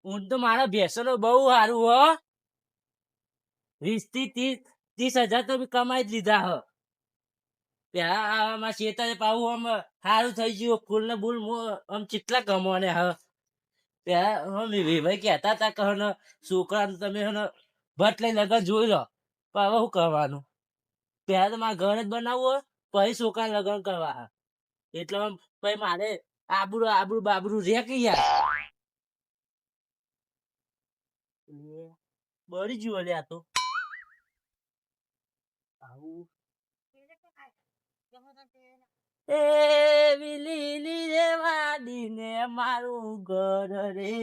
ઊંટ તો મારા ભેંસોનો બહુ સારું હો. 20 થી 30 તો બી કમાઈ જ લીધા હ. પેલા શેતાને પાવું આમ સારું થઈ ગયું. ફૂલ ને બુલ આમ ચેટલા કમાને હ. પેલા ભાઈ કહેતા હતા કે છોકરા તમે ભટ્ટ લઈ લગન જોઈ લો. પણ હવે શું કરવાનું? પેલા તો મારે ઘર જ બનાવવું હોય પછી છોકરા લગ્ન કરવા. એટલે પછી મારે આબરું આબરું બાબરું રે કે યાર. બળી ગયું લે આ તો. આવું એવી લીલી રે વાડીને મારું ઘર રે.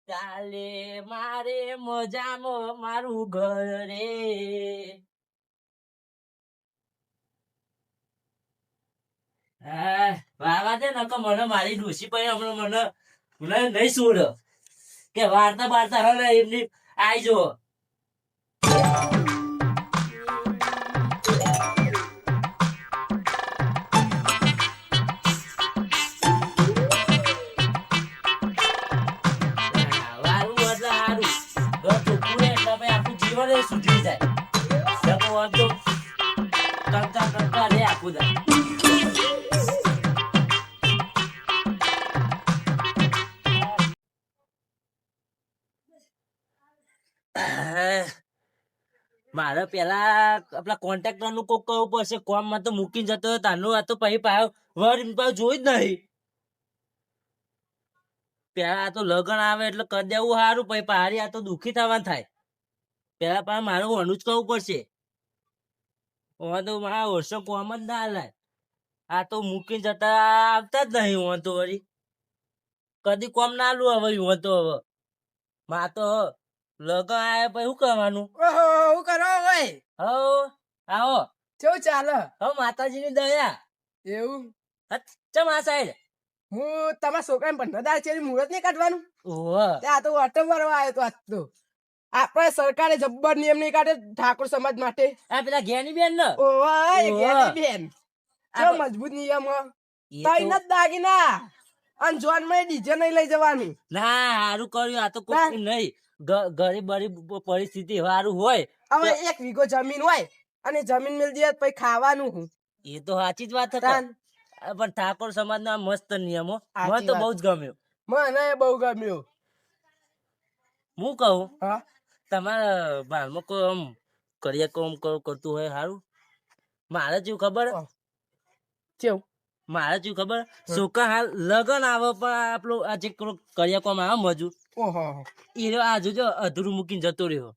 ચાલે મારે મજામાં મારું ઘર રે. હા વાવા દે નકર મને મારી ડોશી પછી હમણાં મને નહીં છોડ કે વાર્તા બાર્તા હવે એમની આઈ જો. વારું એટલે સારું ઘર ચોખ્ખું રહે એટલે પછી આપણું જીવન એ સુધરી જાય. તો કંકા કંકા રે આખું જાય. મારે પેલા આપલા કોન્ટ્રાક્ટર નું કોક કહવું પડશે. કોમ માં તો મૂકીને જતો તાનું આ તો પછી વર જોઈ જ નહીં. પેલા તો લગન આવે એટલે કરી દેવું સારું. પછી પહાડી આ તો દુખી થવાનું થાય. પેલા પણ મારે ઓનું જ કહવું પડશે. તો મારા વર્ષો કોમ જ ના લાય. આ તો મૂકીને જતા આવતા જ નહીં. હું તો વળી કદી કોમ ના લું હવે. હું તો હવે માં તો લગન આવે પછી શું કરવાનું? ઓહો હું કરો ભાઈ? હો આવો. કેવું ચાલે? હો માતાજીની દયા. એવું ચમ આ સાઈડ હું તમારા છોકરાને 15 છે મુહૂર્ત નહીં કાઢવાનું. ઓહો ત્યાં તો ઓટો મારવા આવ્યો તો આજ તો. આપણે સરકારે જબ્બર નિયમ નહીં કાઢે ઠાકોર સમાજ માટે. આ પેલા ઘેની બેન ને ઓવા એ ઘેરી બેન કેવો મજબૂત નિયમ હ. તઈ ન દાગીના અને જોન માં ડીજે નહીં લઈ જવાની. ના સારું કર્યું. આ તો કોઈ નહીં ગરીબ પરિસ્થિતિ સારું હોય. હવે 1 વીઘો જમીન હોય અને જમીન મિલ દે પછી ખાવાનું હું. એ તો સાચી જ વાત હતી. પણ ઠાકોર સમાજ ના મસ્ત નિયમો મને તો બહુ જ ગમ્યો. મને બહુ ગમ્યું. હું કહું હા તમારા બાળમાં કોઈ આમ કરિયા કોમ કરતું હોય સારું. મારે જેવું ખબર કેવું મારે જેવું ખબર છોકરા હાલ લગન આવે પણ આપણું આ જે કરિયા કોમ આવે મજૂર એ આ જોજો અધૂરું મૂકીને જતો રહ્યો.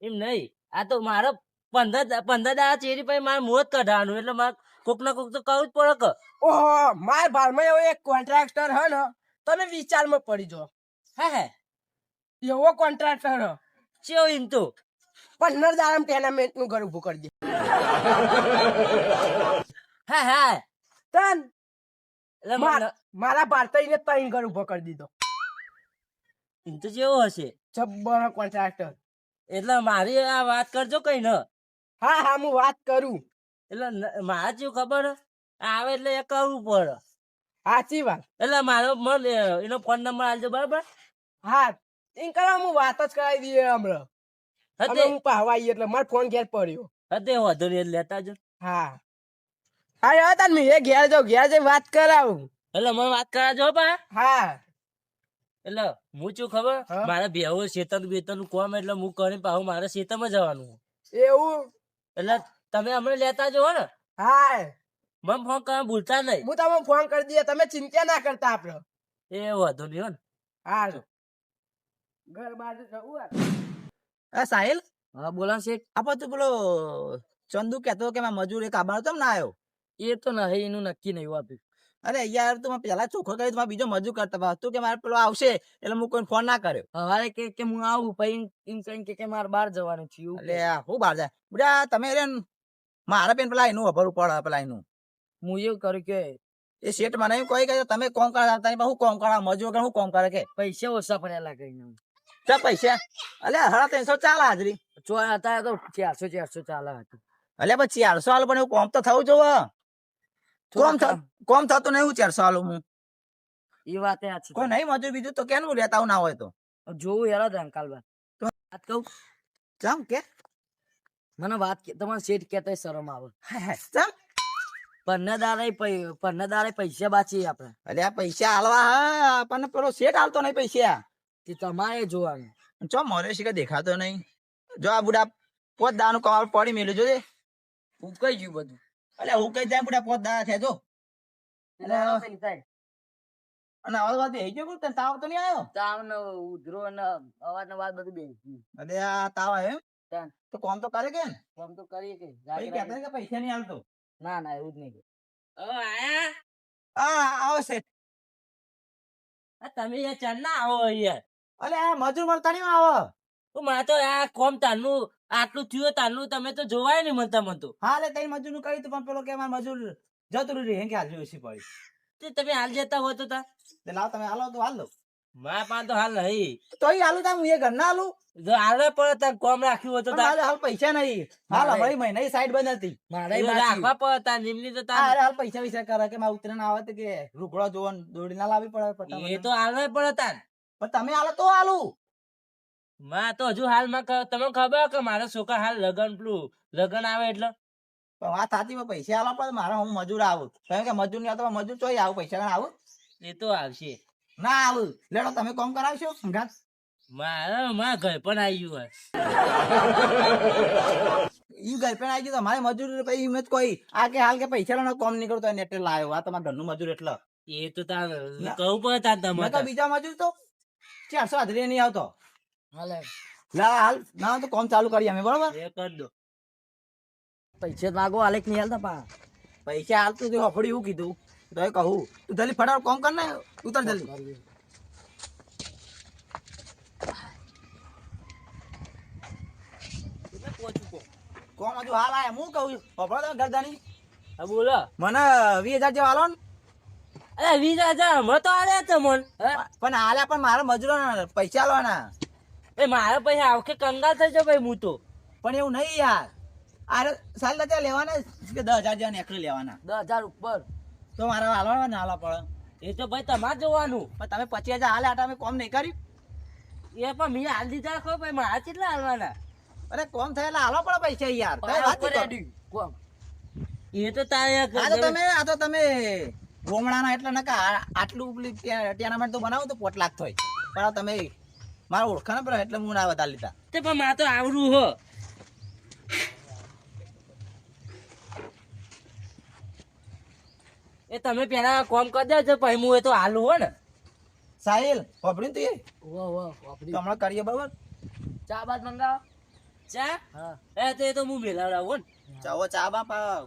એમ નહીં આ તો મારે 15 દાડા ચેરી પછી મારે મોત કઢાવાનું. એટલે મારે કોક ના કોક તો કરવું જ પડે કે. ઓહો માર ભારમાં એવો એક કોન્ટ્રાક્ટર હે ને તમે વિચારમાં પડી જો. હે એવો કોન્ટ્રાક્ટર હ ચેવો એમ તો 15 દાડામાં ટેનામેન્ટ નું ઘર ઉભું કરી દે. હા તન એટલે મારા ભારતીય 3 ઘર ઉભો કરી દીધો. એમ તો જેવો હશે જબ્બર કોન્ટ્રાક્ટર. એટલે મારી આ વાત કરજો કઈ ન. હા હા હું વાત કરું. એટલે મારા જેવું ખબર આવે એટલે એ કરવું પડે. સાચી વાત. એટલે મારો એનો ફોન નંબર આપજો બરાબર. હા એમ કરવા હું વાત જ કરાવી દઈએ હમણાં. હું પાવાઈ એટલે મારો ફોન ઘેર પડ્યો. હતે વાંધો નહીં લેતા જો. હા હા યાર તાર મેં ઘેર જઈ વાત કરાવું. એટલે મને વાત કરાજો પા. હા એટલે હું શું ખબર મારે બેહો શેતર બેતર નું કોમ એટલે હું કરીને પાછું મારે શેતરમાં જવાનું. એવું એટલે તમે હમણાં લેતા જો ને. હા મને ફોન કરવા ભૂલતા નહીં. હું તમને ફોન કરી દઈએ તમે ચિંતા ના કરતા. આપડે એ વાંધો નહીં હો ને. હા ઘર બાજુ જવું. સાહિલ હા બોલા શેઠ. આપો તું પેલો ચંદુ કેતો કે મજૂર એક આબાર તો ના આવ્યો. એ તો નહીં એનું નક્કી નહીં વાપી. અરે યાર તું પેલા ચોખ્ખો કરી તું બીજો મજૂર કરતા તું કે મારે પેલો આવશે એટલે હું કોઈ ફોન ના કર્યો. હવારે કે હું આવું પછી એમ કઈ કે મારે બહાર જવાનું છે. એટલે હું બહાર જાય બધા તમે રે મારા બેન પેલા એનું અભરવું પડે. પેલા એનું હું એવું કર્યું કે એ શેઠ મને એમ કહી કે તમે કોમ કરા હું કોમ કરા મજૂર વગર હું કોમ કરે કે પૈસા ઓછા પડેલા કઈ ચા પૈસા અલે 350 ચાલે હાજરી. અત્યારે તો 400 ચાલે હતું. એટલે પછી 400 હાલ પણ એવું કોમ તો થવું જોવે. કોમ થતું નહીં હું 400 હાલું હું. એ વાત સાચી કોઈ નહીં મજૂર બીજું તો કેનું લેતા આવું ના હોય તો જોવું યાર રંકાલભાઈ તો વાત કહું ચમ કે મને વાત તમારે શેઠ કેતા શરમ આવે ચમ પન્નદારે પૈસા બાચીએ આપણે અરે આ પૈસા હાલવા હા આપણને પેલો શેઠ હાલતો નહીં પૈસા તે તમારે જોવાનું ચો મોરે શીખે દેખાતો નહીં જો આ બુડા પોત દાનું કમાલ પડી મેલ્યું જોજે હું કઈ ગયું બધું એટલે હું કઈ જાય બુડા પોત દા છે જો અને અવાજ વાત એ ગયો તને તાવ તો નહીં આવ્યો તાવ ને ઉધરો ને અવાજ ને વાત બધું બેસી અરે આ તાવ આવ્યો એમ તો કોમ તો કરે કે કામ તો કરીએ કે ભાઈ કહેતા કે પૈસા નહીં હાલતો ના ના એવું જ નહીં આયા હા આવો શેઠ તમે યાર ચાલ ના આવો યાર અલે આ મજૂર મળતા નહીં આવો મારે તો આ કોમ તારનું આટલું થયું તારનું તમે તો જોવાય નહીં મળતા મન તો હા એટલે તઈ મજૂર નું કહ્યું પણ પેલો કે મારે મજૂર જતું રહી કે હાલ ઓછી પડી તે તમે હાલ જતા હો તો તા તે લાવ તમે હાલો તો હાલ લો મારા પાસે તો હાલ નહીં તો ઈ હાલું તા હું એ ઘર ના હાલું જો હાલે પડે તાર કોમ રાખ્યું હોય તો પણ હાલ પૈસા નહીં હાલ અમારી મહિના સાઈડ બંધ હતી મારે રાખવા પડે તાર નિમની તો તાર અરે હાલ પૈસા વિશે કરે કે મારે ઉતરે ના આવે તો કે રૂકડો જોવા દોડી ના લાવવી પડે એ તો હાલવા પડે તાર પણ તમે હાલો તો હાલું માં તો હજુ હાલમાં તમને ખબર કે મારા છોકરા હાલ લગન આવે એટલે પણ વાત સાચી પણ પૈસા હાલવા પડે મારે હું મજૂર આવું કારણ કે મજૂર નહીં આવતો મજૂર ચોઈ આવું પૈસા ગણ આવું એ તો આવશે ના આવું લેડો તમે કોમ કરાવશો ઘાત મારા ઘર પણ આવી ગયું ઈ ઘર પણ આવી ગયું તમારે મજૂર પછી એમ જ કોઈ આ કે હાલ કે પૈસા નો કોમ નીકળતો હોય ને એટલે લાવ્યો આ તમારા ઘરનું મજૂર એટલે એ તો તાર કહું પડે તાર મેં તો તમારે બીજા મજૂર તો 400 હાજરી નહીં આવતો હાલે લા હાલ ના તો કોમ ચાલુ કરીએ અમે બરોબર એ કરી દો પૈસા માગો હાલે કે નહીં હાલતા પા પૈસા હાલતું તો હફડી એવું કીધું તો એ કહું તું જલ્દી ફટાફટ કોમ કર ને ઉતર જલ્દી કોમ હજુ હાલ આયા હું કહું હફડો તમે ગરદાની હા બોલો મને 20,000 જેવા હાલો ને અરે 20,000 હમણાં તો આલે તમન પણ હાલ્યા પણ મારા મજૂરો પૈસા આલવાના એ મારા પૈસા આવકે કંગાલ થઈ જાય ભાઈ હું તો પણ એવું નહીં યાર અરે સાલ ત્યાં લેવાના કે 10,000 જેવા નેકરી લેવાના 10,000 ઉપર તો મારા હાલવા ના હાલવા પડે એ તો ભાઈ તમારે જોવાનું પણ તમે 25,000 હાલ્યા હતા અમે કોમ નહીં કર્યું એ પણ મેં હાલ દીધા ખો ભાઈ મારા કેટલા હાલવાના અરે કોમ થયેલા હાલવા પડે પૈસા યાર કઈ વાત નહીં કરો. એ તો તારે આ તો તમે ગોમડાના એટલે નકા આટલું પેલી ટેનામેન્ટ તો બનાવો તો 5 લાખ થાય પણ આ તમે મારા ઓળખાણ પર એટલે હું ના બતા લીધા તે પણ મારે તો આવડું હો એ તમે પેલા કોમ કરી દેજો પછી હું એ તો હાલું હો ને સાહિલ વાપર્યું તું એ વાહ તો હમણાં કરીએ બરોબર ચા બાદ મંગાવો ચા હા એ તો હું મેલાવડાવું ને ચાવો ચા બા પાવ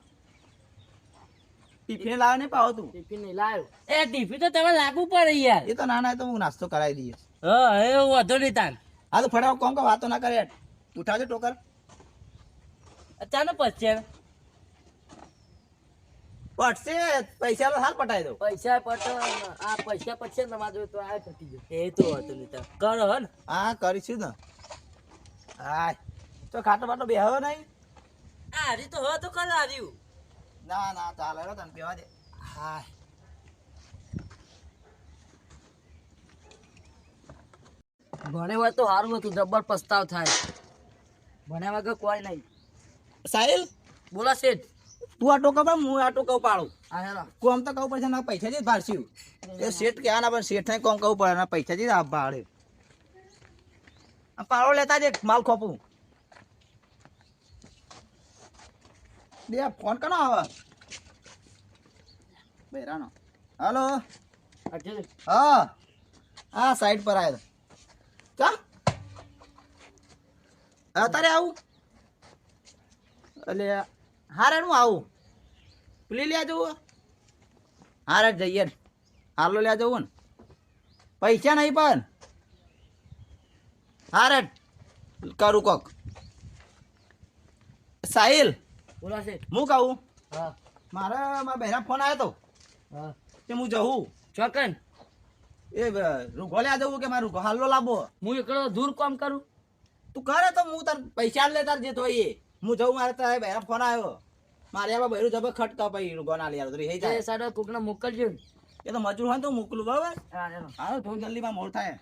ટિફિન લાવે નહીં પાવો તું ટિફિન નહીં લાવ્યો એ ટિફિન તો તમે લાગુ પડે યાર એ તો ના ના તો હું નાસ્તો કરાવી દઈએ હા એ વધો નહીં તાન હા તો ફટાફટ કોમ કા વાતો ના કરે ઉઠાવજો ટોકર ચાલો પછી પડશે પૈસા તો હાલ પટાઈ દો પૈસા પટ આ પૈસા પડશે ને તમારે તો આ પટી જાય એ તો હતો નહીં તાર કરો હે ને હા કરીશું ને હા તો ખાટો બાટો બેહો નહીં આ હરી તો હો તો કર હાર્યું ના ના ચાલે રો તને બેવા દે હા ભણે હોય તો સારું હતું જબર પસ્તાવ થાય ભણ્યા વગર કોઈ નહીં સાહિલ બોલો શેઠ તું આ ટોકા પર હું આ ટોકા પાડું હા હેલો કોમ તો કહું પડશે ના પૈસા જ ભાડશું એ શેઠ કહેવા ના પણ શેઠ કોમ કહું પડે ના પૈસા જ આ ભાડે આ પાડો લેતા જ માલ ખોપું બે ફોન કનો આવે બેરાનો હાલો હા હા સાઈડ પર આવ્યો ચા અત્યારે આવું એટલે હારે હું આવું પેલી લ્યા જવું હારે જઈએ હાલો લ્યા જવું ને પૈસા નહીં પણ હારે કરું કોક સાહિલ બોલો શેઠ હું કહું હા મારા બહેરા ફોન આવ્યો તો હા કે હું જવું ચોકન એ રૂગો લ્યા જવું કે મારું હાલો લાવો હું એકલો દૂર કામ કરું તું કરે તો હું તાર પૈસા લે તાર જે તો એ હું જવું મારે તારે બહેરા ફોન આવ્યો મારે આમાં બહેરું જબર ખટકા પછી રૂગો ના લે યાર હઈ એ જાય સાડો કોકને મોકલજો ને એ તો મજૂર હોય ને તો મોકલું બરાબર. હા હેલો. હાલો થોડું જલ્દીમાં મોડ થાય.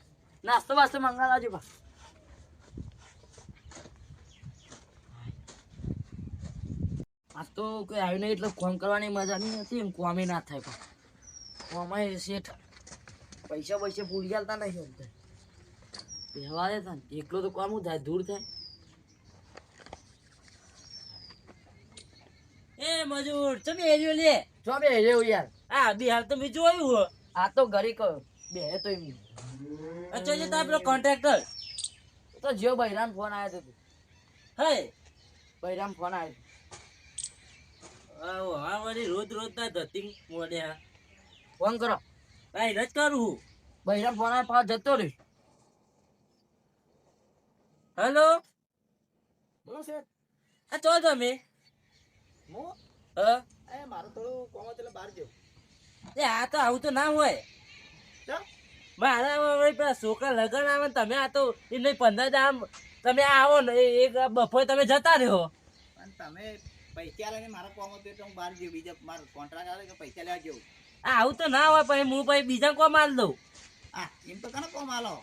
નાસ્તો બાસ્તો મંગાવજો બા. આજ તો કોઈ આવ્યું નહીં એટલે કોમ કરવાની મજા નહીં હતી એમ કોમે ના થાય પણ કોમાય શેઠ પૈસા પૂરી ચાલતા નહીં એમ પહેવા દેતા ને એકલો તો કોમ થાય દૂર થાય. એ મજૂર તમે એરિયો લે જો બે એરિયો યાર હા બિહાર તો મેં જોયું હો આ તો ઘરે કહ્યું બે તો એમ અચ્છા જે તારો કોન્ટ્રાક્ટર તો જીઓ બૈરામ ફોન આવ્યો હતો હે બૈરામ ફોન આવ્યો હા વળી રોજ ના ધતિંગ મોડે હા ફોન કરો ભાઈ રજ કરું બૈરામ ફોન આવ્યો પાછો જતો રહ્યો. હેલો બોલો શેઠ. આ ચો તમે હું હા એ મારું થોડું કોમ હતું એટલે બહાર ગયો. એ આ તો આવું તો ના હોય ચમ? મારા વળી પેલા છોકરા લગન આવે ને તમે આ તો એ નહીં 15 દામ તમે આવો ને એક બપોરે તમે જતા રહ્યો. પણ તમે પૈસા લઈને મારા કોમ હતું એટલે હું બહાર ગયો. બીજા મારો કોન્ટ્રાક્ટ આવે કે પૈસા લેવા ગયો. આ આવું તો ના હોય પછી હું પછી બીજા કોમ આલ દઉં. હા એમ તો કનો કોમ આલો.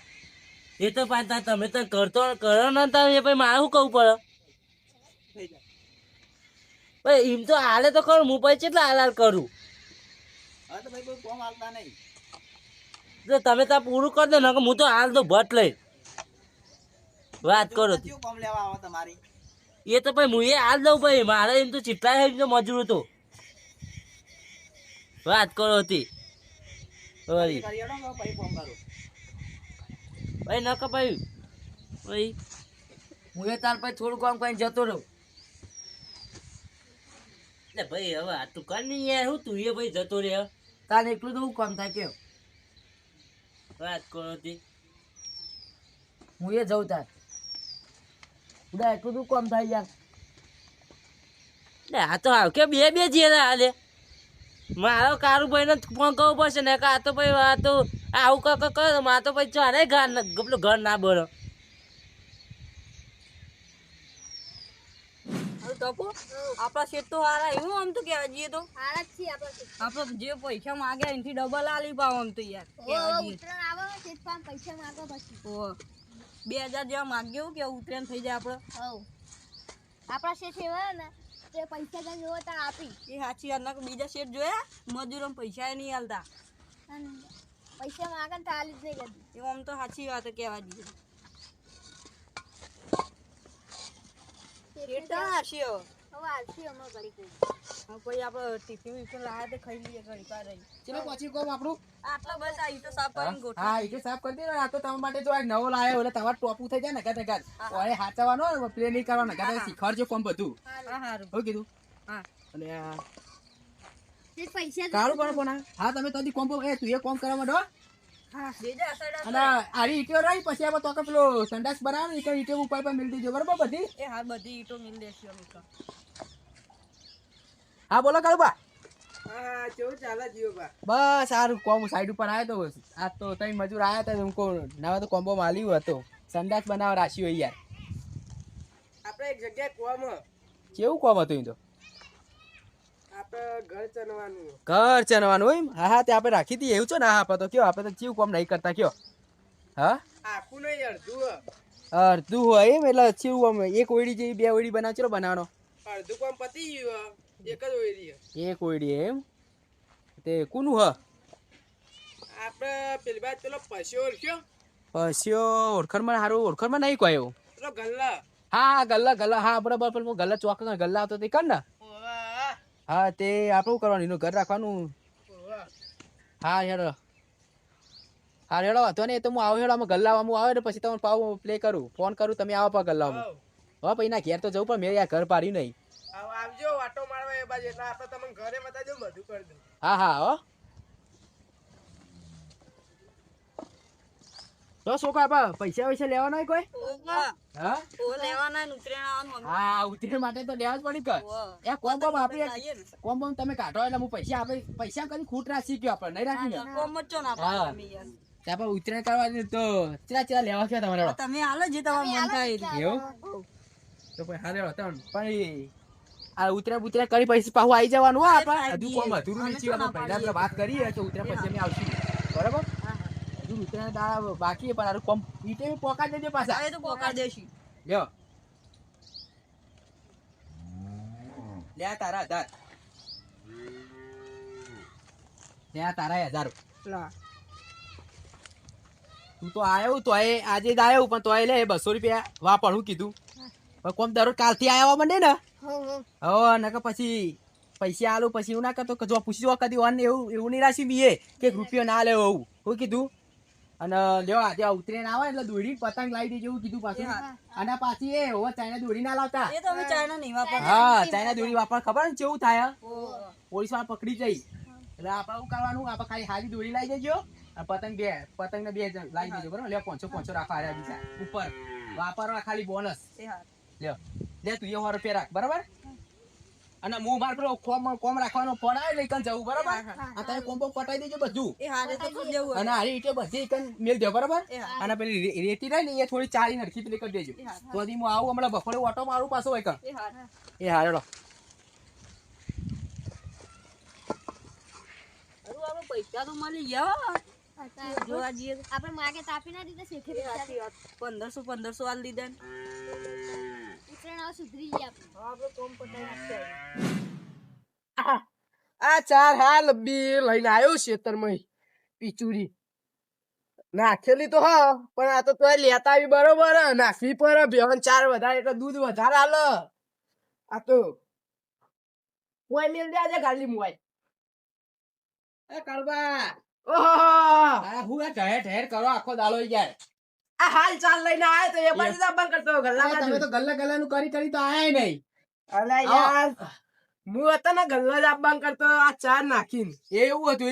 એ તો પાછા તમે તો કરો ને તમે પછી મારે શું કહું પડે થઈ જાય. ભાઈ એમ તો હાલે તો ખરું હું પછી કેટલા હાલ કરું હવે તો ભાઈ કોઈ કોમ આલતા નહીં. તો તમે ત્યાં પૂરું કરી દો ને હું તો હાલ તો ભટ લઈ વાત કરો કેવું કોમ લેવા આવો તમારી? એ તો ભાઈ હું એ હાલ દઉં ભાઈ મારે એમ તો ચીટલા તો મજૂર હતો વાત કરો હતી વળી કરી હેડો ને પછી કોમ કરું. ભાઈ ન કપાયું ભાઈ હું એ તાર પછી થોડું કામ કરીને જતો રહું. એટલે ભાઈ હવે આ તું કર નહીં યાર હું તું એ ભાઈ જતો રહે તારે એકલું તો હું કામ થાય કેમ વાત કરો હતી હું એ જઉં તાર ઉડા એટલું તો કામ થાય યાર. એટલે આ તો હાવ કે બે જે હાલે મારો કારુભાઈ ને ફોન કરવો પડશે ને કે આ તો ભાઈ આ તો આવું કરો મારે તો પછી ચારે ઘર ના બરો. આપડા શેઠ તો હારા એવું આમ તો કેવા જઈએ તો હારા જ છીએ આપણા શેઠ. આપડે જે પૈસા માંગ્યા એનાથી ડબલ આલી પાવ આમ તો યાર કેવા જઈએ ઉત્તરાયણ આવે ને શેઠ પાસે પૈસા માંગો પછી. તો 2000 જેવા માંગ્યો કે ઉતરેન થઈ જાય આપડે હઉ. આપણા શેઠ એવા ને તે પૈસા કઈ જોવો ત્યાં આપી એ સાચી વાત ના બીજા શેઠ જોયા મજૂરો પૈસા નહીં આલતા અને પૈસા માંગે ને તો આલી જ નહીં કરતી. એવું આમ તો સાચી વાત કેવા જઈએ શેઠ તો હાચી હવે હવે આલસી હમણાં ઘડી ગઈ. પછી આપડે ટિફિન વિફિન લાયા તે ખાઈ લઈએ ઘડી પાર રહી ચલો પછી કોમ આપણું. આટલા બસ આ ઈટો સાફ કરીને ગોઠવી હા એ સાફ કરી દે. આ તો તમારા માટે જો આ નવો લાયો એટલે તમારે ટોપું થઈ જાય ને કે ગાર ઓય હાચવાનો પ્લે નહીં કરવાનો કે શીખવાડજો કોમ બધું. હા હારું શું કીધું? હા અને શેઠ પૈસા કાળું પણ કોના હા તમે તો કોમ એ તું એ કોમ કરવા માંડો. હા બેજા સાઈડ અને આરી ઈટીઓ રહી પછી આપણે તો કે પેલો સંડાસ બનાવે ને ઈટો ઉપર પર મિલ દીજો બરાબર બધી. એ હા બધી ઈટો મિલ દેશે અમે તો હા બોલો કાળુબા. હા કેવું ચાલે જીવબા? બસ સારું કોમ સાઈડ ઉપર આવ્યો તો આજ તો તઈ મજૂર આવ્યા હતા ઉनको નવા તો કોમ્બો માલ્યું હતો સંડાસ બનાવવા રાશી હોય યાર. આપણે એક જગ્યાએ કોમ કેવું કોમ હતું એ તો આપણે ઘર ચનવાનું. ઘર ચનવાનું હોય એમ? હા હા તે આપણે રાખી દઈએ એવું છે ને. હા આપણે તો કયો આપણે તો ચીવ કોમ નહીં કરતા કયો. હા આખું નહીં અડધું અડધું હોય એમ એટલે ચીવ આમ એક ઓયડી જેવી બે ઓયડી બનાવ ચલો બનાવવાનો. અડધું કોમ પતી ગયું એક જ હોય રહી. એક ઓયડી એમ તે કોનું હ આપણે પેલી બાદ પેલો પસ્યો ઓળખ્યો પસ્યો ઓળખણમાં સારું ઓળખણમાં નહીં કોઈ એવું. પેલો ગલ્લા. હા ગલ્લા હા બરાબર પણ ગલ્લા ચોક ગલ્લા આવતો તે કર ને. ઓવા, હા તે આપણે શું કરવાનું એનું ઘર રાખવાનું. ઓવા. હા હેડો હા હેડો વાંધો નહીં. તો હું આવું હેડો આમાં ગલ્લામાં આવે ને પછી તમને પાવ પ્લે કરું ફોન કરું તમે આવો પા ગલ્લામાં. હઉ. હવે પછી ના ઘેર તો જવું પણ મેં યાર ઘર પાડ્યું નહીં. આવજો વાટો મારવા એ બાજુ એટલે આપણે તમને ઘરે બતાવજો બધું કરી દઉં. હા હા હો તો શું કા પૈસા લેવાના હોય કોઈ? હા ઓ લેવાના ને ઉતરેણ આવવાનું હા ઉતરેણ માટે તો લેવા જ પડી કર. એ કોમ બોમ આપણે કોમ બોમ તમે કાઢો એટલે હું પૈસા કરી ખૂટ રાખી ગયો આપણે નહીં રાખી ને. કોમ જ છો ને હા. આપણે યાર ત્યાં પર ઉતરેણ કરવાની તો ચેલા લેવા કે તમારે તમે હાલો જે તમારું મન થાય એ. એવું તો પછી હારે હતા પણ આ ઉતર્યા ઉતર્યા કરી પછી પાછું આવી જવાનું હો આપણે એ હજુ કોમ અધૂરું અમે નથી તો ના આપણે પહેલા પાડીએ. આપણે વાત કરીએ તો ઉતર્યા પછી અમે આવશું બરાબર હજુ ઉતર્યા દાડા બાકી છે, પણ હારું કોમ ઈટે પોકા દેજો પાછા હવે તો પોકા દેશી લ્યો લે આ તારા 1000 લે આ તારા 1000 લા તું તો આયો તો આજે જ આયો પણ તોય લે 200 રૂપિયા વાપરવું કીધું પણ કોમ દરરોજ કાલથી આયા મંડે ને હો હો હો નકર પછી પૈસા આલું પછી એવું ના કરતો કે જો પૂછી જો કદી ઓન એવું નહીં રાશી બીએ કે એક રૂપિયો ના લેવો એવું હું કીધું અને લ્યો આજે ઉતરીને આવે એટલે દોડી પતંગ લાવી દેજો એવું કીધું પાછું અને પાછી એ હવે ચાઇના દોરી ના લાવતા એ તો અમે ચાઇના નહીં વાપરતા. હા ચાઇના દોરી વાપર ખબર ને કેવું થાય ઓહો. પોલીસ વાળા પકડી જઈ એટલે આપણે શું કરવાનું આપણે ખાલી હારી દોરી લાવી દેજો અને પતંગ ને 2 લાવી દેજો બરોબર લે 500 રાખવા આર્યા બીજા ઉપર વાપરવા ખાલી બોનસ એ હા. લ્યો લે તું 100 રૂપિયા રાખ બરાબર અને હું માર પેલો કોમ રાખવાનો ફોન આવે ને કન જવું બરાબર આ તારે કોમ્બો પટાઈ દેજો બધું એ હારે તો શું લેવું અને હારી ઈટે બધી કન મેલ દે બરાબર એ હા. અને પેલી રેતી રહી ને એ થોડી ચારી નરખી પેલી કરી દેજો એ હા. તો હજી હું આવું હમણાં બપોરે ઓટો મારું પાછો હોય કન એ હારે. એ હારેડો અરે આપણે પૈસા તો મળી ગયા અત્યારે જોવા જઈએ તો. આપણે માગે તાપી ના દીધા શેઠે એ સાચી વાત. 1500 આલ દીધા ને. ઉત્તરાયણ હવે સુધરી ગયા આપણે. હવે આપણે કોમ પતાવી નાખીએ હવે. આ ચાર હાલ બી લઈને આવ્યો ખેતરમાં પીચુરી નાખેલી તો હા પણ આ તો તોય લેતા આવી બરોબર હે. નાખવી પર બેહન ચાર વધારે એટલે દૂધ વધારે હાલ આ તો કોઈ મેલ દે આજે ગાલી મુવાય એ કળબા ઓહો આ હું આ ઢહેર ઢહેર કરો આખો દાલો યાર આ હાલ ચાલ લઈને આયો તો એ બાજુ દબાણ કરતો ગલ્લા તમે તો ગલ્લા નું કરી તો આયા નહીં અલે યાર હું હતો ને ગલ્લા જ આપવાનું કરતો આ ચાર નાખીને એવું હતું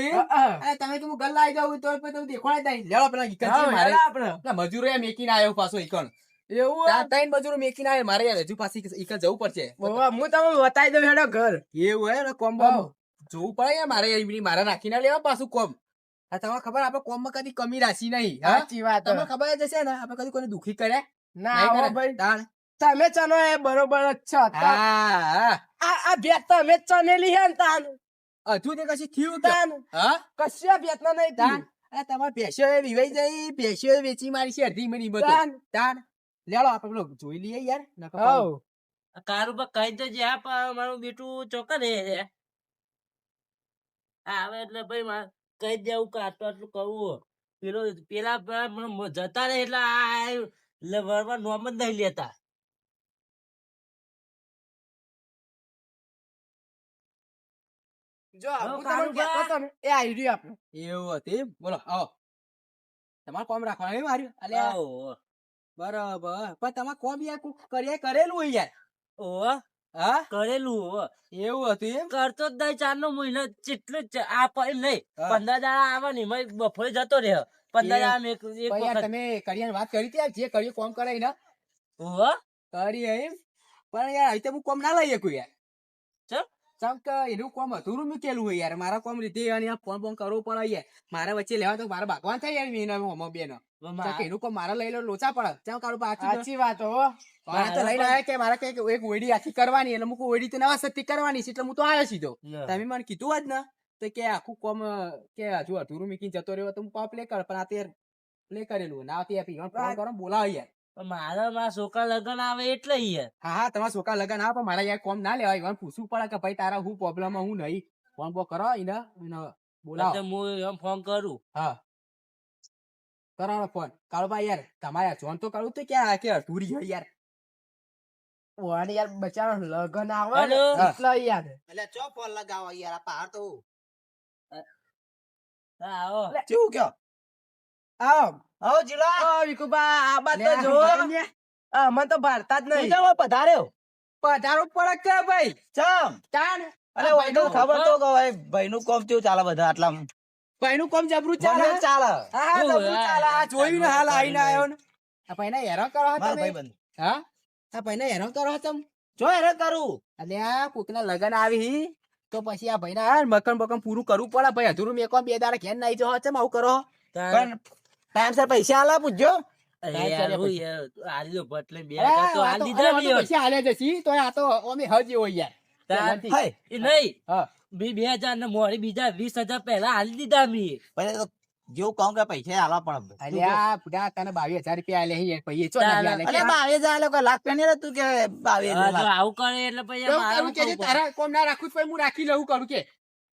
એ તમે તો હું ગલ્લા આવી જાઉં તો પછી દેખોડાય દઈ લેવા પેલા ઈકણ મારે આપણે મજૂરો એ મેકીને આવ્યો પાછો ઈકણ એવું ત્રણ મજૂરો મેકીને આવ્યો મારે યાર હજુ પાછી ઈકણ જવું પડશે હું તમને બતાવી દઉં હેડો ઘર એવું હે ને કોમ જોવું પડે યાર મારે મારે નાખીને લેવા પાછું કોમ આ તમને ખબર આપણે કોમ માં કદી કમી રાશી નહીં સાચી વાત તમને ખબર જ હશે ને આપણે કદી કોઈને દુખી કર્યા ના ભાઈ તમે ચનો એ બરોબર જ છો આ ભેટ તમે જ ચનેલી હે ને તાન હજુ તે કશી થયું તાન કશું ભેટ ના નહીં તાન અરે તમારે ભેંસો વિવાઈ જઈ ભેંસો વેચી મારી છે અડધી મની બધું તાન લેડો આપણે પેલો જોઈ લઈએ યાર નકર કારું પર કહી તો જ્યાં પણ મારું બેટું ચોક્કસ રહે છે આવે એટલે ભાઈ મારે કહી દેવું કે આટલું આટલું કરવું પેલા જતા રહે એટલે આ વરવા નોમ જ નહીં લેતા જો હું તમને કહેતો તો ને એ આવી રહ્યું આપણે એવું હતું બોલો આવો તમારે કોમ રાખવાનું માર્યું અલ્યા આવો. બરાબર પણ તમારે કોમ યાર કોક કરેલું હોય યાર ઓહો, હા કરેલું હો. એવું હતું એમ કરતો જ નહીં 4 નો મહિનો જેટલું જ આ નહીં 15 દાડા આવે ને એમાં બપોરે જતો રહે 15 દાડા એક પણ યાર વખત તમે કરિયાની વાત કરી હતી યાર જે કર્યું કોમ કરાય ને ઓહો, કરી એમ પણ યાર અહીં તો હું કોમ ના લઈ શકું યાર ચમ? ચમ કે એનું કોમ અધૂરું મૂકેલું હોય યાર મારા કોમ લીધે અને આ ફોન ફોન કરવો પડે યાર મારા વચ્ચે લેવા તો મારા ભાગવાન થાય યાર મહિના બે નો એનું કોમ મારા લઈ લો લોચા પડે ચમ કાઢું સાચી વાત હો તો લઈને આવ્યા કે મારે કઈક એક ઓયડી આખી કરવાની એટલે હું ઓયડી તો નવા સત્તી કરવાની છે એટલે હું તો આવ્યો સીધો તમે મને કીધું જ ને તો કે આખું કોમ કે હજુ અધૂરું મૂકીને જતો રહ્યો તો હું કોમ પ્લે કર પણ આ તે પ્લે કરેલું ના ફોન કરો બોલાવો યાર મારા છોકરા લગન આવે એટલે યાર હા તમારા છોકરા લગન આવે પણ મારા યાર કોમ ના લેવાય ઈવન પૂછવું પડે કે ભાઈ તારા હું પ્રોબ્લેમ હું નહીં ફોન બો કરો એને બોલાવો હું એમ ફોન કરું હા કરો ફોન કાળુભાઈ યાર તમારે જોન તો કાઢું તો ક્યાં કે અધૂરી હોય યાર ઓને યાર બચારો લગન આવે હેલો. એટલે યાર એટલે ચો ફોન લગાવો યાર આ પહાડ તો હા, આવો કેવું કયો આવ આવો જીલા ઓ વિકુબા આ બાત તો જો મને તો ભારતા જ તું નહીં જાવ પધાર્યો પધારો પડે કે ભાઈ ચમ તાન અરે ભાઈ નું ખબર તો કે ભાઈ નું કોમ કેવું ચાલે બધા આટલા ભાઈ નું કોમ જબરું ચાલે ચાલે હા હા જબરું ચાલે આ જોયું ને હાલ આઈને આવ્યો ને આ ભાઈને હેરાન કરો મારા તમે ભાઈ બંધ હા આ ભાઈને હેરાન કરો તમે જો હેરે કરું અલ્યા કોકના લગન આવી તો પછી આ ભાઈના મકન બકન પૂરું કરવું પડે ભાઈ અધૂરું મેકો 2 દાડા ઘેર નાઈ જો ચમ આવું કરો પણ ટાઈમસર પૈસા આલા પૂછજો યાર હું યાર આલ્યો બટલે બે અરે, તો આ આલ તો- દીધા અરે, આ તો બી પછી હાલે જશી, તો આ તો અમે હજ હોય યાર પહેલાથી. હાય. એ નહીં હા. બી 2000 ને મોડી બીજા 20,000 પહેલા હાલી દીધા મી પછી તો જેવું કહું કે પૈસા આલવા પડે. અલ્યા બુડા તને 22,000 રૂપિયા આલે હી પછી ચો તારા- નથી આલે અરે 22,000 લોકો લાખ રૂપિયા નહીં રહેતું કે 22,000 લાખ. આવું કરે એટલે પછી કેવું મારે કરું કે જે શું તારા કોમ ના રાખું તો પછી હું રાખી લઉં કરું કે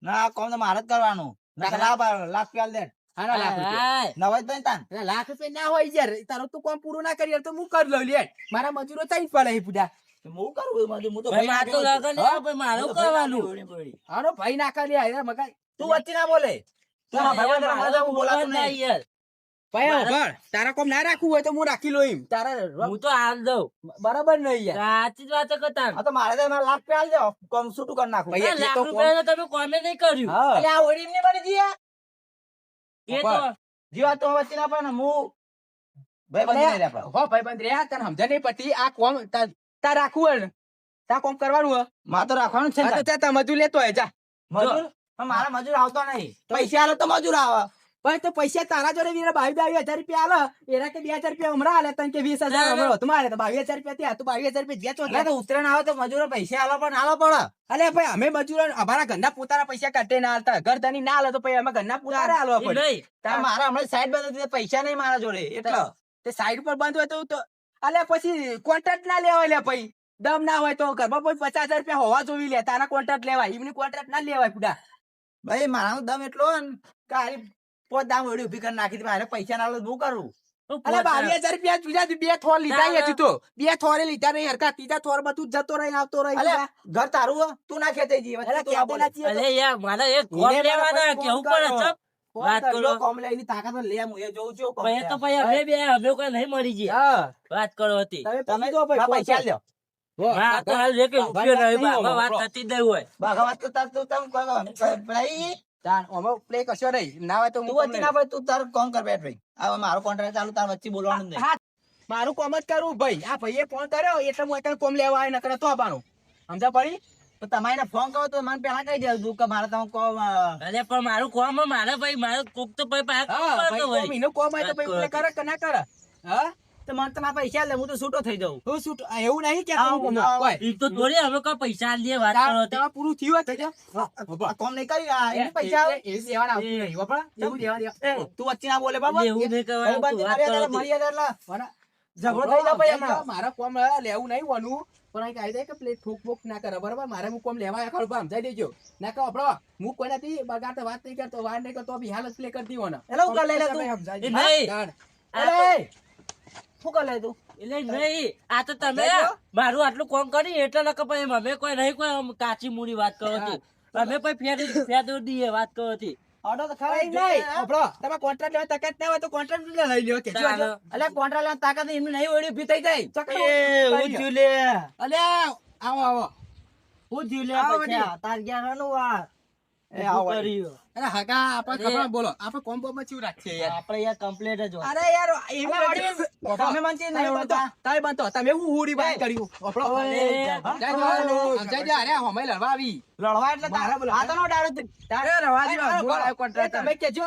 ના આ કામ તો મારે જ કરવાનું. નકર લાખ લાખ રૂપિયા દે. હારા લાખ રૂપિયા. હાય. નવાજ તાન. એટલે લાખ રૂપિયા ના હોય યાર તારું તું કોમ પૂરું ના કરી યાર તો હું કરી લઉં લે મારા મજૂરો તઈ પડે હી બુડા તો હું કરું બધું. હું તો ભાઈ મારે તો ભાઈ લગન લેવા, ભાઈ મારે શું કરવાનું હારો ભાઈ નાખા લે આયરા મગા તું વચ્ચે ના બોલે. તું આ ભાઈ બંધ રમવા જાવ, હું બોલાતું ના નહીં. યાર. ભાઈ મારા- ઉભા તારા કોમ ના રાખવું હોય તો હું રાખી લઉં એમ તારા હું તો હાલ દઉં બરાબર નહીં યાર સાચી જ વાત કરતા આ તો મારે તો એમાં લાખ રૂપિયા આલ દો. કોમ છૂટું કરી નાખું. ભાઈ, એટલે લાખ તો રૂપિયા તમે કોમે નહીં કર્યું હા એટલે આ ઓડી એમની બની જઈએ. એ તો જીવા તો વચ્ચે ના પડે ને હું ભાઈ બંધ નહીં રહ્યા. હો ભાઈ બંધ રહ્યા તને સમજ નહીં પડતી આ કોમ તાર રાખવું હોય ને તાર કોમ કરવાનું હોય મારે તો રાખવાનું જ છે ને હા તો તાર. ત્યાં મજૂર લેતો હોય જા મજૂર પણ મારા મજૂર આવતો નહીં. પૈસા આલે તો મજૂર આવે. ભાઈ તો પૈસા તારા જોડે વીરા 22,000 રૂપિયા આલે એના કે 2,000 રૂપિયા હમણાં આલે તને કે 20,000 હમણાં હતું મારે તો 22,000 રૂપિયા ત્યાં તો 22,000 રૂપિયા જ્યાં એટલે ચોથા તો ઉત્તરાયણ આવે તો મજૂરો પૈસા આલો પણ આલો પડે. અલે ભાઈ અમે મજૂરો અમારા ઘરના પોતાના પૈસા કાઢે ના આલતા ઘર ધની ના આલે તો પછી અમે ઘરના પોતાના આલવા એ પડે નહીં તાર મારા હમણાં સાઈડ બંધ હતી, પૈસા નહીં મારા જોડે એટલે તે સાઈડ પર બંધ હોય તો અલે પછી કોન્ટ્રાક્ટ ના લેવાય લે પછી દમ ના હોય તો ઘરમાં પછી 50,000 રૂપિયા હોવા જોવી લે તારા કોન્ટ્રાક્ટ લેવાય એમની કોન્ટ્રાક્ટ ના લેવાય પુડા ભાઈ મારાનો દમ એટલો હે ને કે હારી પોત દામ વળી ઉભી કરી નાખી હતી. મારે પૈસા ના આલો તો હું કરું. અલે 22,000 રૂપિયા જુદા બે થોર લીધા ના, હતી તો બે થોરે લીધા નહીં હરકા ત્રીજા થોર માં તું જતો રહી આવતો રહી અલે ઘર તારું હે, તું ના ખેંચાઈ જઈએ. વચ્ચે તું ના બોલે. અરે યાર મારે એક એને કોમ મારા લેવાના કોઈ કેવું ફોન પડે કરો. ચપ વાત કરો. કોમ લે એની તાકાત લે હું એ જોઉં છું. કોમ પછી તો લે. પછી અમે બે કોઈ નહીં મળી ગયા હા વાત કરો હતી તમે તો ભાઈ આ પૈસા પૈસા લ્યો. હા તો હાલ એક રૂપિયો નહીં બાબા વાત થતી જ નહીં હોય બાઘા વાત કરતા તું તમ ભાઈ પ્લે કશો નહીં ના હોય તો હું તું કોમ વચ્ચે લઈ ના પડે, તું તારું કોમ કર બેઠ ભાઈ. હવે મારો કોન્ટ્રાક્ટ ચાલુ, તાર વચ્ચે બોલવાનું જ નહીં. હા, મારું કોમ જ કરું ભાઈ આ ભાઈએ ફોન કર્યો એટલે હું અત્યારે કોમ લેવા આવ્યો નકર તો આવવાનું સમજા પડી તો તમારે ફોન કરો તો મને પેલા કહી દેવું કે મારે તમે કોમ અરે પણ મારું કોમ હે, મારે ભાઈ મારે કોક તો ભાઈ પાસે હા કોમ ભાઈ કરતો કોમ વળી. એનો કોમ હોય તો ભાઈ પેલે કરે કે ના કરે હા તો મને તમારા પૈસા લે, હું તો છૂટો થઈ જાઉં. હું શું એવું નહીં કે હા, કોમ હા. કોઈ ઈ તો થોડી અમે કોઈ પૈસા આલીએ વાત કરો હતી તમારે પૂરું થયું હોય તો જા. આ કોમ નહીં કરી, આ એને પૈસા આવે. એ દેવાના આવતું નહીં વપરા એવું દેવા દેવા એ, તું વચ્ચે ના બોલે બાબા. એવું નહીં કરવાનું, ભાઈ તું બંધ વાત મળ્યા કરો ત્યારે હતી. મળ્યા ત્યારે ઝઘડો ઝઘડો થઈ જાય ભાઈ હમણાં. મારા કોમ લેવું નહીં વાનું પણ અહીં કહી દે કે પ્લેટ ઠોક બોક ના કરે બરાબર મારે હું કોમ લેવા ખરું પણ સમજાઈ દેજો ના કહો આપણો હું કોઈનાથી બગાડતો વાત નહીં કરતો વાર નહીં કરતો બી હાલ જ પ્લે કરી દીધો ને એટલે હું કરી લઈ લે તું? એ નહીં. એલે, શું કરી લે તું? એટલે નહીં આ તો તમે દેખો. મારું આટલું કોમ કરી એટલે નકર પછી અમે કોઈ નહીં કોઈ આમ કાચી મૂડી વાત કરો હતી અમે પછી ફેર દઈએ વાત કરો હતી ઓર્ડર તો કઈ ખરા નહીં આપણો તમે કોન્ટ્રાક્ટ લેવા તાકાત ના હોય તો કોન્ટ્રાક્ટ લઈ લ્યો કે જો ચાલો. અલે કોન્ટ્રાક્ટ લેવાની તાકાત એમની નહીં વળી ઊભી થઈ જાય. એ હું થયું લે અલ્યા આવો આવો હું થયું લે આવો પછી વડી. તાર ગયા હાનું વા એ આવો શું વળી. કર્યું? અરે હગા આપણે અરે. ખબર બોલો આપણે કોમ બોમ માં ચીવ રાખીએ યાર આપણે યાર કમ્પ્લેટ જ હોય. અરે યાર એવું અલા વડી, તમે મને ચીજ નહીં ઓળખતા. તાય બનતો તમે હું હુડી બાત કર્યું આપણો ઓય, સમજાઈ જા અરે હમે લડવા આવી લડવા એટલે મારા બોલો. આ તો નો ડાળું તું. તારે રવા દી અરે, બોલ બોલો. કોન્ટ્રાક્ટ તમે કેજો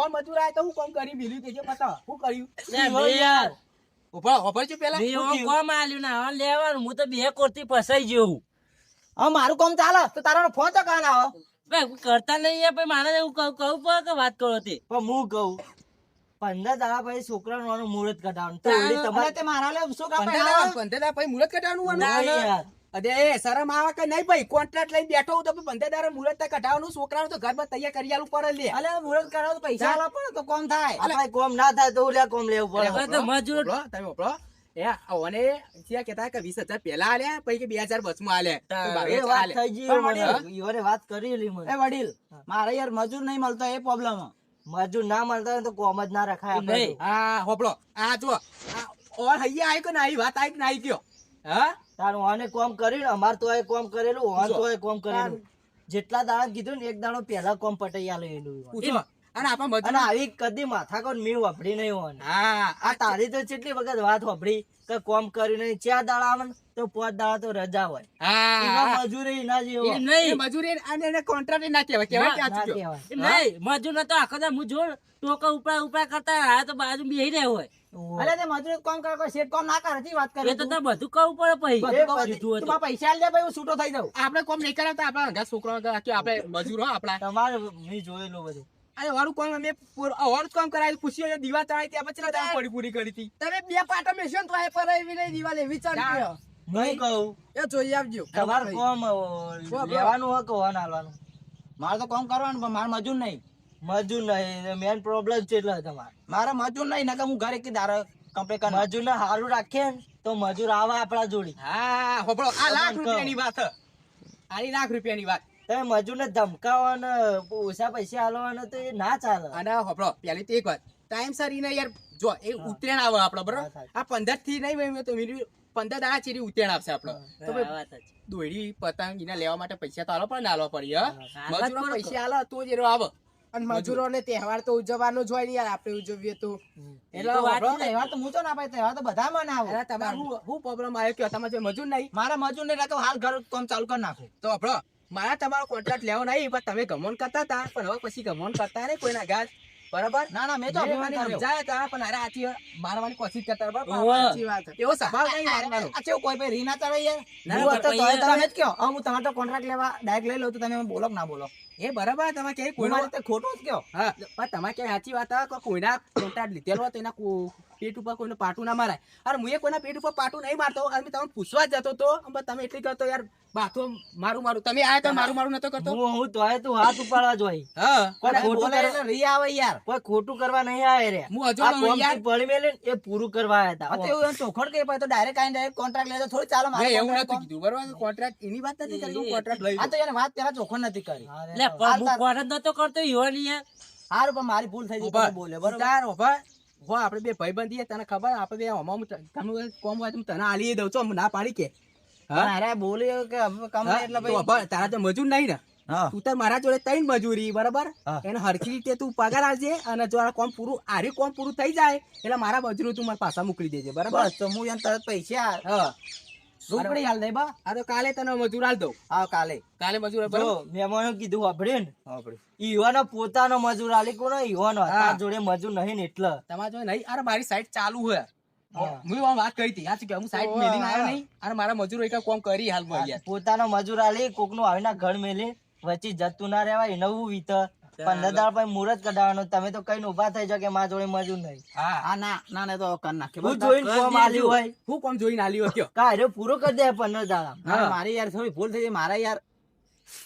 ઓન મજૂર આયા તો હું કોમ કરી બીલું કેજો બતાવો હું કર્યું લે બે યાર ઉભા ઉભા છો પેલા બે હું કોમ આલ્યું ના હવે લેવાનું હું તો બે કોરથી ફસાઈ ગયો હું હવે મારું કામ ચાલે તો તારો ફોન તો કાન આવો. ભાઈ કરતા નહીં યાર ભાઈ મારે એવું કહું પડે કે વાત કરો હતી પણ હું કહું 15 દાડા પછી છોકરાનું મુહૂર્ત કઢાવવાનું તો તારે ઓલી તમારે અરે તે મારા લે શું કામ પંદર પછી મુરત કઢાવવાનું ના યાર અરે શરમ આવે કે નહીં ભાઈ કોન્ટ્રાક્ટ લઈને બેઠો હું તો 15 દાડા મુરત કઢાવવાનું છોકરાનું તો ઘરમાં તૈયાર કરી આલું પડે લે અલે મુહૂર્ત કરાવો તો પૈસા આલવા પડે તો કોમ થાય. આપણે કોમ ના થાય તો ઓલા કોમ લેવું પડે હવે તો મજૂર બોલો, તમે બોલો. એ ઓને જ્યાં કહેતા કે 20,000 પહેલા આલ્યા પછી કે 2,000 બચમાં આલ્યા તો એ 22,000 વાત આલ્યા. થઈ ગઈ પણ મને વડીલ, ઈવોને વાત કરેલી મને એ વડીલ મારે યાર મજૂર નહીં મળતો એ પ્રોબ્લેમ. મજૂર ના મળતા હોય તો કોમ જ ના રખાય આપણે નહીં. તો. હા હોપડો આ જો આ ઓર હૈયા આઈ કે નાઈ વાત આઈ કે નાઈ કયો હા તારું આને કોમ કર્યું અમાર તો એ કોમ કરેલું ઓન તો એ કોમ કરેલું જેટલા દાડા કીધું ને એક દાડો પહેલા કોમ પટાઈ આલે એનું પૂછો અને આપા મજૂર અને આવી કદી માથા કોણ મેં વાપરી નહીં હોવાની હા આ તારી તો કેટલી વખત વાત વાપરી કે કોમ કર્યું નહીં 4 દાડા આવે ને તો 5 દાડા તો રજા હોય હા એમાં મજૂરી ના જેવો એ નહીં એ મજૂરી અને એને કોન્ટ્રાક્ટ ના કહેવાય કહેવાય કે આ ના ચૂક્યો. કહેવાય એ નહીં મજૂર નતો આખો દા હું જોર ટોકા ઉપરા ઉપરા કરતા આ તો બાજુ બેહી રહ્યો હોય અરે તે મજૂર કામ કરે કોઈ શેઠ કામ ના કરે તી વાત કરે એ તો તાર બધું કહું પડે પછી બધું કહું કીધું હોય તું તો. મારા પૈસા આલ દે ભાઈ હું છૂટો થઈ જાઉં આપણે કોમ નહીં કરાવતા આપણા અંગા છોકરા આપણે મજૂર હો આપણા તમારે મેં જોયેલું બધું. અરે વાળું કોમ અમે વાળું કામ કરાવી પૂછ્યું દીવા ચડાવી ત્યાં પછી તમે પડી પૂરી કરી હતી તમે બે પાટા મેશો ને તો એ પર એવી નહીં દિવાલ એવી ચડી હું કહું એ જોઈ આવજો તમારે કોમ લેવાનું હોય કે હોન હાલવાનું? મારે તો કામ કરવાનું પણ મારે મજૂર નહીં મજૂર નહીં, મેન પ્રોબ્લેમ છે એટલે તમારે મારે મજૂર નહીં નકર હું ઘરે કે દારો કમ્પ્લેટ કર મજૂર ને સારું રાખીએ ને તો મજૂર આવે આપણા જોડી. હા હોબળો આ લાખ રૂપિયાની વાત આની લાખ રૂપિયાની વાત તમે મજૂર ને ધમકાવો ને ઓછા પૈસા હાલવાના તો એ ના ચાલે. અને હોબળો પેલી તો એક વાત ટાઈમ સર ઈને યાર જો એ ઉત્તરાયણ આવે આપડે બરોબર આ 15 થી નહીં ભાઈ તો 15 દાડા ચીરી ઉત્તરાયણ આવશે આપડે તો હા, વાત સાચી. દોયડી પતંગ એના લેવા માટે પૈસા તો આલો પણ ના આલવા પડી હા હા, મજૂરો બરોબર. પૈસા આલો તો જ એનો આવે અને મજૂરોને તહેવાર તો ઉજવવાનો જ હોય ને યાર આપણે ઉજવીએ તો એટલે વાત હોભળો, છે. તહેવાર તો હું તો ના પાડે તહેવાર તો બધા મનાવો અરે તમારે હું પ્રોબ્લેમ આવ્યો કે તમારે જો મજૂર નહીં મારા મજૂર ને રાખો હાલ ઘર કામ ચાલુ કરી નાખું તો આપણો મારા તમારો કોન્ટ્રાક્ટ લેવો નહીં પણ તમે ગમોન કરતા હતા પણ હવે પછી ગમોન કરતા નહીં કોઈના ગાજ બરાબર ના ના મેં તો અભિમાન કર્યો સમજાયા હતા પણ અરે આથી મારવાની કોશિશ કરતા બરાબર ઓવે. સાચી વાત છે. એવો સ્વભાવ નહીં મારવાનો આ કેવું કોઈ ભાઈ રી ના ચડે યાર ના, હું હતો પણ તોય અહીંયા તમે જ કયો હવે હું તમારો તો કોન્ટ્રાક્ટ લેવા ડાયરેક્ટ લઈ લઉં તો તમે મને બોલો કે ના બોલો એ બરાબર તમે કે હું કોઈનો મારી રીતે ખોટું જ કયો હા પણ તમારે ક્યાંય સાચી વાત આવે કે કોઈના કોન્ટ્રાક્ટ લીધેલો હોય તો એના પેટ ઉપર કોઈને પાટું ના મારાય અરે હું કોઈના પેટ ઉપર પાટું નહીં મારતો અને તમે પૂછવા જ જતો તો પણ તમે એટલી કરતો યાર બાથો મારું તમે આયા તો મારું નતો કરતો હું તોય તું હાથ ઉપાડવા જોઈ. હા કોઈ અરે ખોટું બોલે કરવા એટલે રી આવે યાર કોઈ ખોટું કરવા નહીં આવે રે. હું હજુ આ તો કોમ યાર થી પડી મેલે ને એ પૂરું કરવા આવ્યા આ તો હતા. એવું ચોખડ કે ભાઈ તો ડાયરેક્ટ આઈને ડાયરેક્ટ કોન્ટ્રાક્ટ લેજો થોડી ચાલો મેં એવું મારે નતું કીધું બરાબર કોન્ટ્રાક્ટ એની વાત નથી કરી હું કોન્ટ્રાક્ટ લઈ આ તો યાર વાત પેલા ચોખડ નથી કરી લે પણ હું કોણ જ નતો કરતો ઈવન યાર. હારું પણ મારી ભૂલ થઈ ગઈ તમે બોલ્યો બરોબર તાર ઉભા હો આપણે બે ભાઈબંધી તને ખબર આપણે બે હમણાં તમે કોમ હોય તો હું તને આલી દઉં છું ના પાડી કે પણ અરે બોલ્યો કે હવે કમ નહીં એટલે તો ભાઈ ઉભા, તારા તો મજૂર નહીં ને હા તું તાર મારા જોડે ત્રણ મજૂરી બરાબર હા. એને હરખી રીતે તું પગાર આવજે અને જો આ કોમ પૂરું આર્યું કોમ પૂરું થઈ જાય એટલે મારા મજૂરો તું મારા પાછા મોકલી દેજે બરાબર બસ તો હું યાર તરત પૈસા હા રોકડી હાલ દે બા આ તો કાલે તને મજૂર આલ દઉં હા કાલે કાલે મજૂર જો બરાબર મહેમાનો કીધું વાપરે ને આપણે ઈવાનો પોતાનો મજૂર આલી કોનો ઈવાનો હા. તાર જોડે મજૂર નહીં ને એટલે તમારે જો નહીં અરે મારી સાઈડ ચાલુ હે હા. હું આ વાત કરી હતી આ શું કે હું સાઈડ મેલીને આવ્યો નહીં અને મારા મજૂરો એક કોમ કરી હાલમાં યાર પોતાનો મજૂર આલી કોકનું આવીને ઘર મેલી વચ્ચે જતું ના રહેવાય નવું વીતર 15 દાડા પછી મુહૂર્ત કઢાવવાનો તમે તો કઈ ઉભા થઈ જાવ કે મારા જોડે મજૂર નહીં. હા હા ના ના ના તો કર નાખે હું જોઈને કોમ આલ્યું હોય હું કોમ જોઈને આલ્યો કયો કાંઈ પૂરો કરી દે 15 દાડા. હા. મારી યાર થોડી ભૂલ થઈ ગઈ મારા યાર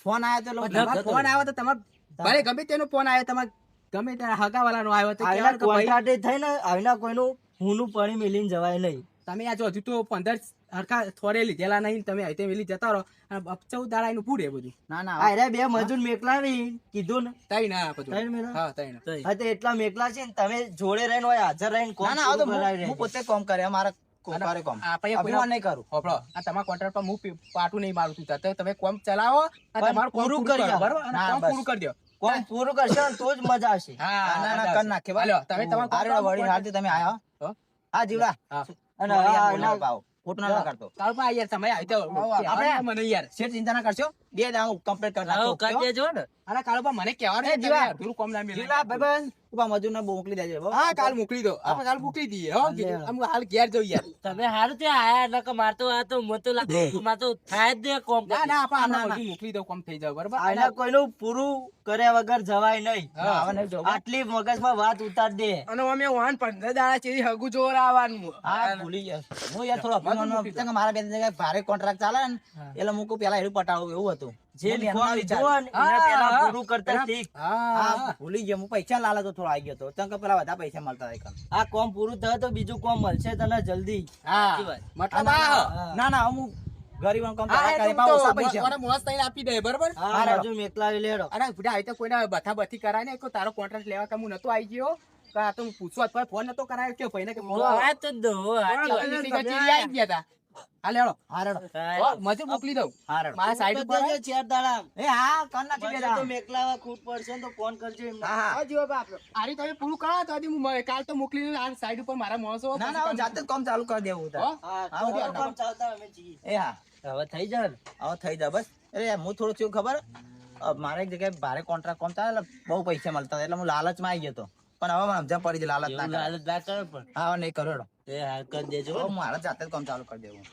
ફોન આવ્યો તો તમારો ફોન આવ્યો તો તમારે ભલે ગમે તેનો ફોન આવ્યો તમારે ગમે તે હગાવાલાનો આવ્યો તો આવીને કહેવાનું કે ભાઈ કોન્ટ્રાક્ટ થઈ ને આવીને કોઈનું હુંનું પાણી મેલીને જવાય નહીં. તમે આ જો હજુ તો 15 હરખા થોડે લીધેલા નહીં તમે అయితే વેલી જતા રહો અને 14 દાડા એનું પૂરે બધું ના ના આયરા બે મજૂર મેકલાવી કીધું ને તઈ ના બધું ત્રણ મહિના? હા તઈ ના તઈ. હા તો એટલા મેકલા છે ને તમે જોડે રહીને હોય હાજર રહીને કોમ ના ના આવો તો પૂરું કરાવી હું રહેજો. પોતે કોમ કરે મારા કરે કોમ આ પછી અભિમાન નહીં કરું હોપળો આ તમારા કોન્ટ્રાક્ટ પર હું પાટું નહીં મારું છું તો તમે કોમ ચલાવો અને પણ તમારું કોમ પૂરું પૂરું કરી કરો આવો. બરાબર અને ના, કોમ બસ. પૂરું કરી દો કોમ પૂરું કરશો ને તો જ મજા આવશે. હા ના ના મજા કર આવશે. નાખે હાલો, તમે તમારું આરે કામ વળી હાલથી તમે આયા હો? હા જીવડા હા. અને વળી આ યાર બોલાવો એના- પાવ. ખોટું ના કરતો કાલ પા યાર તમે આવી જાઓ. આપણે- મને યાર શેઠ ચિંતા ના કરશો 2 દાડા હું કમ્પ્લીટ કરી આવો નાખું કરી દેજો ને. અરે કાલ પા મને કહેવાનું એ છે, જીવા. તમે અધૂરું કોમ ના મેળવી. જીવડા ભાઈબંધ ઉભા મજૂર ને મોકલી દેજો હો. હા કાલ મોકલી દો આપણે કાલ મોકલી દઈએ હો કીધું. આમ હાલ ઘેર જવું યાર તમે હારું ત્યાં આયા એટલે કે માર તો આ તો મન તો લાગે માર તો થાય જ નહીં કોમ. ના ના આપણે ના, આમાં ના. બધું મોકલી દો કોમ થઈ જાવ બરાબર આના કોઈનું પૂરું કર્યા વગર જવાય નહીં. હા. હવે નહીં જવું. આટલી મગજમાં વાત ઉતાર દે. અને અમે વાહન 15 દાડા ચેરી હગું જોર આવવાનું હા ભૂલી ગયા હું યાર થોડો અભિમાનમાં કેમ કે મારા બે જગ્યાએ ભારે કોન્ટ્રાક્ટ ચાલે ને એટલે હું કહું પેલા એનું પટાવું એવું હતું જે મને એનો ફોન વિચાર. લીધો ને એના હા, પહેલા હા. પૂરું કરતા શીખ. હા હા ભૂલી ગયા હું પૈસા લાલા તો થોડો આવી ગયો હતો ચંક પેલા બધા પૈસા મળતા હતા એકમ. આ કોમ પૂરું થાય તો બીજું કોમ મળશે તને જલ્દી. હા સાચી વાત. મતલબ ના, આ ના ના હું ગરીબોનું કામ હા, પેલા એ કરી તો પાછું ઓછા પૈસા મને મોસ થઈને આપી દે બરાબર હા હા, બાજુ મેકલાવી લેડો. અરે બુઢા આવી તો કોઈને બથા બથી કરાય ને કોઈ તારો કોન્ટ્રાક્ટ લેવા કે હું નતો આવી ગયો કે આ તો હું પૂછવા જ ફોન નતો કરાયો કે ભાઈને કે આ તો દો સાચી વાત. આવી ગયા હતા હાલ હેડો હા રેડો હો, મજૂર મોકલી દઉં હા રેડો મારા સાઈડ ઉપર બધાને ચાર દાડા. એ હા કર નાખી પછી બેટા. તો મેકલાવા ખૂટ પડશે ને તો ફોન કરજો એમને. હા હા જીવો બાપ આરી તમે પૂરું કરો તો હજી હું કાલ તો મોકલી આ સાઈડ ઉપર મારા માણસો ના ના હવે જાતે જ કામ ચાલુ કરી દેવું હો? હતા હા, હા, તો હા, કામ ચાલતા અમે છીએ. એ હા હવે થઈ જાય ને. હવે થઈ જાય બસ અરે હું થોડું થયું ખબર મારે એક જગ્યાએ ભારે કોન્ટ્રાક્ટ કોમ ચાલે એટલે બહુ પૈસા મળતા હતા એટલે હું લાલચમાં આવી ગયો હતો પણ હવે મને સમજણ પડી છે લાલચ ના એવું કરાય. લાલચ ના કરે પણ હા હવે નહીં કરો હેડો. એ હાલ કરી દેજો હવે મારા જાતે જ કામ ચાલુ કરી દેવું.